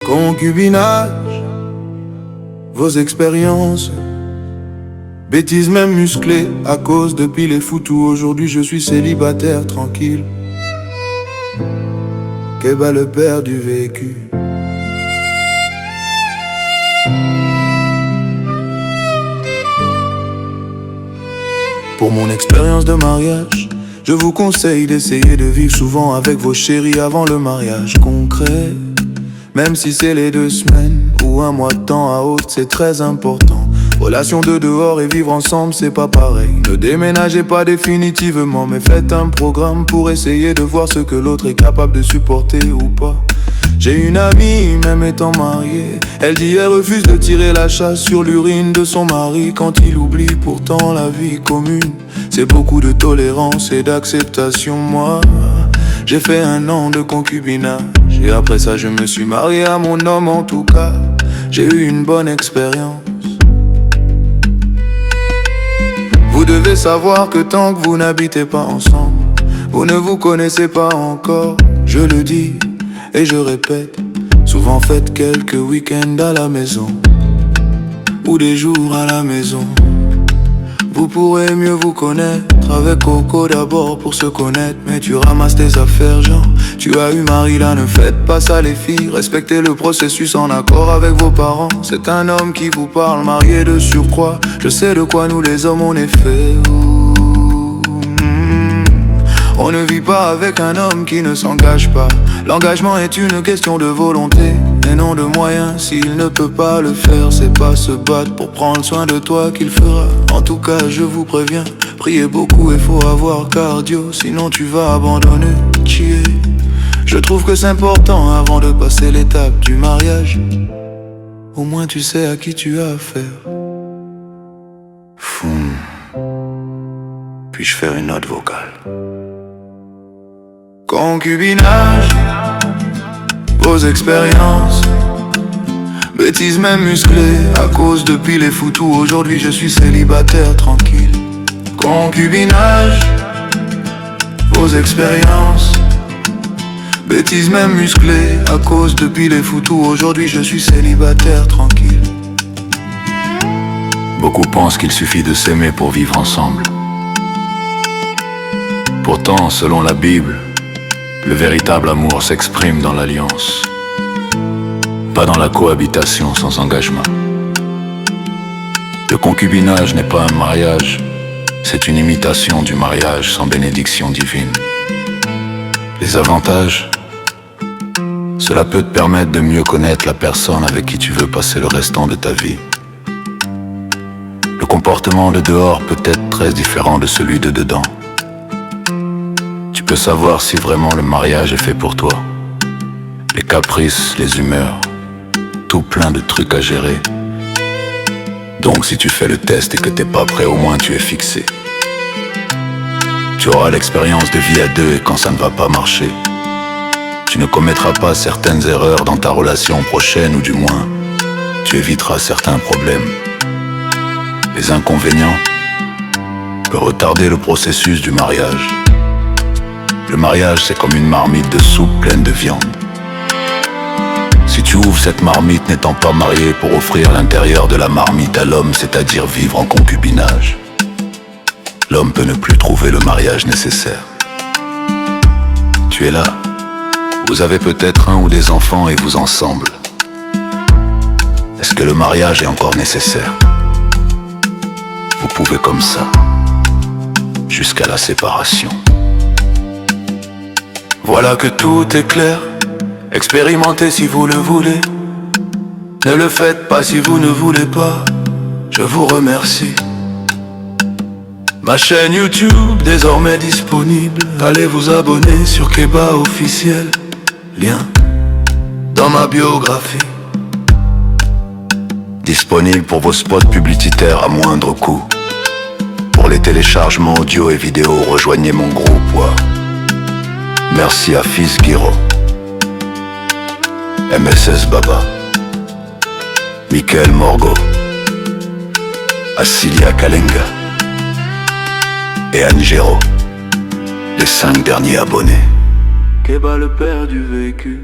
Concubinage, vos expériences, bêtises même musclées à cause de pile et foutu. Aujourd'hui je suis célibataire tranquille. Qu'est-ce le père du vécu? Pour mon expérience de mariage, je vous conseille d'essayer de vivre souvent avec vos chéris avant le mariage concret. Même si c'est les 2 semaines ou un mois de temps à autre, c'est très important. Relation de dehors et vivre ensemble, c'est pas pareil. Ne déménagez pas définitivement, mais faites un programme pour essayer de voir ce que l'autre est capable de supporter ou pas. J'ai une amie, même étant mariée, elle dit elle refuse de tirer la chasse sur l'urine de son mari quand il oublie pourtant la vie commune. C'est beaucoup de tolérance et d'acceptation. Moi, j'ai fait 1 an de concubinage et après ça je me suis marié à mon homme. En tout cas, j'ai eu une bonne expérience. Vous devez savoir que tant que vous n'habitez pas ensemble, vous ne vous connaissez pas encore. Je le dis et je répète, souvent faites quelques week-ends à la maison ou des jours à la maison. Vous pourrez mieux vous connaître avec Coco d'abord pour se connaître. Mais tu ramasses tes affaires genre tu as eu mari là, ne faites pas ça les filles. Respectez le processus en accord avec vos parents. C'est un homme qui vous parle, marié de surcroît. Je sais de quoi nous les hommes on est faits. On ne vit pas avec un homme qui ne s'engage pas. L'engagement est une question de volonté et non de moyens. S'il ne peut pas le faire, c'est pas se battre pour prendre soin de toi qu'il fera. En tout cas, je vous préviens, priez beaucoup et faut avoir cardio, sinon tu vas abandonner. Je trouve que c'est important avant de passer l'étape du mariage. Au moins tu sais à qui tu as affaire. Puis-je faire une note vocale? Concubinage, vos expériences, bêtises même musclées à cause de pile et foutu. Aujourd'hui je suis célibataire tranquille. Concubinage, vos expériences, bêtises même musclées à cause de pile et foutu. Aujourd'hui je suis célibataire tranquille. Beaucoup pensent qu'il suffit de s'aimer pour vivre ensemble. Pourtant, selon la Bible, le véritable amour s'exprime dans l'alliance, pas dans la cohabitation sans engagement. Le concubinage n'est pas un mariage, c'est une imitation du mariage sans bénédiction divine. Les avantages, cela peut te permettre de mieux connaître la personne avec qui tu veux passer le restant de ta vie. Le comportement de dehors peut être très différent de celui de dedans. Tu peux savoir si vraiment le mariage est fait pour toi. Les caprices, les humeurs, tout plein de trucs à gérer. Donc si tu fais le test et que t'es pas prêt, au moins tu es fixé. Tu auras l'expérience de vie à 2 et quand ça ne va pas marcher, tu ne commettras pas certaines erreurs dans ta relation prochaine ou du moins, tu éviteras certains problèmes. Les inconvénients peuvent retarder le processus du mariage. Le mariage, c'est comme une marmite de soupe pleine de viande. Si tu ouvres cette marmite n'étant pas marié pour offrir l'intérieur de la marmite à l'homme, c'est-à-dire vivre en concubinage, l'homme peut ne plus trouver le mariage nécessaire. Tu es là, vous avez peut-être 1 ou des enfants et vous ensemble. Est-ce que le mariage est encore nécessaire? Vous pouvez comme ça, jusqu'à la séparation. Voilà que tout est clair, expérimentez si vous le voulez. Ne le faites pas si vous ne voulez pas, je vous remercie. Ma chaîne YouTube désormais disponible, allez vous abonner sur Keba officiel. Lien dans ma biographie. Disponible pour vos spots publicitaires à moindre coût. Pour les téléchargements audio et vidéo, rejoignez mon groupe. Merci à Fils Guiro, MSS Baba, Michael Morgo, Assilia Kalenga et Angero, les 5 derniers abonnés. Keba le père du vécu.